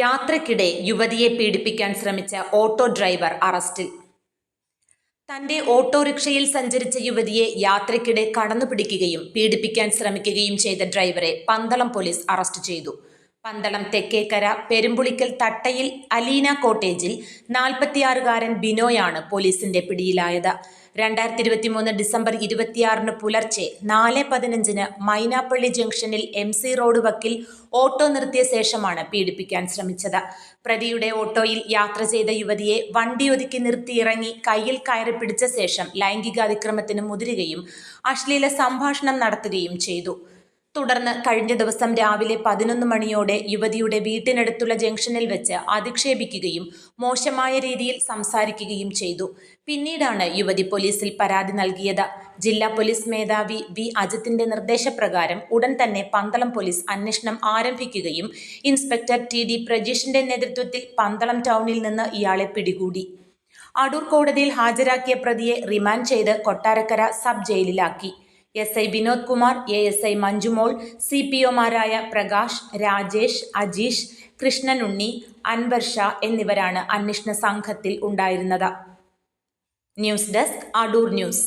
യാത്രയ്ക്കിടെ യുവതിയെ പീഡിപ്പിക്കാൻ ശ്രമിച്ച ഓട്ടോ ഡ്രൈവർ അറസ്റ്റിൽ. തന്റെ ഓട്ടോറിക്ഷയിൽ സഞ്ചരിച്ച യുവതിയെ യാത്രയ്ക്കിടെ കടന്നുപിടിക്കുകയും പീഡിപ്പിക്കാൻ ശ്രമിക്കുകയും ചെയ്ത ഡ്രൈവറെ പന്തളം പോലീസ് അറസ്റ്റ് ചെയ്തു. പന്തളം തെക്കേക്കര പെരുമ്പുളിക്കൽ തട്ടയിൽ അലീന കോട്ടേജിൽ 46-കാരൻ ബിനോയാണ് പോലീസിന്റെ പിടിയിലായത്. 2023 ഡിസംബർ 26 പുലർച്ചെ 4:15 മൈനാപ്പള്ളി ജംഗ്ഷനിൽ MC റോഡ് വക്കിൽ ഓട്ടോ നിർത്തിയ ശേഷമാണ് പീഡിപ്പിക്കാൻ ശ്രമിച്ചത്. പ്രതിയുടെ ഓട്ടോയിൽ യാത്ര ചെയ്ത യുവതിയെ വണ്ടി ഒതുക്കി നിർത്തിയിറങ്ങി കയ്യിൽ കയറി പിടിച്ച ശേഷം ലൈംഗികാതിക്രമത്തിന് മുതിരുകയും അശ്ലീല സംഭാഷണം നടത്തുകയും ചെയ്തു. തുടർന്ന് കഴിഞ്ഞ ദിവസം രാവിലെ 11 മണിയോടെ യുവതിയുടെ വീട്ടിനടുത്തുള്ള ജംഗ്ഷനിൽ വെച്ച് അധിക്ഷേപിക്കുകയും മോശമായ രീതിയിൽ സംസാരിക്കുകയും ചെയ്തു. പിന്നീടാണ് യുവതി പോലീസിൽ പരാതി നൽകിയത്. ജില്ലാ പോലീസ് മേധാവി V. അജിത്തിന്റെ നിർദ്ദേശപ്രകാരം ഉടൻ തന്നെ പന്തളം പോലീസ് അന്വേഷണം ആരംഭിക്കുകയും ഇൻസ്പെക്ടർ TD പ്രജീഷിന്റെ നേതൃത്വത്തിൽ പന്തളം ടൗണിൽ നിന്ന് ഇയാളെ പിടികൂടി. അടൂർ കോടതിയിൽ ഹാജരാക്കിയ പ്രതിയെ റിമാൻഡ് ചെയ്ത് കൊട്ടാരക്കര സബ് ജയിലിലാക്കി. SI വിനോദ് കുമാർ, ASI മഞ്ജുമോൾ, CPOമാരായ പ്രകാശ്, രാജേഷ്, അജീഷ്, കൃഷ്ണനുണ്ണി, അൻവർ ഷാ എന്നിവരാണ് അന്വേഷണ സംഘത്തിൽ ഉണ്ടായിരുന്നത്. News desk, Adoor news.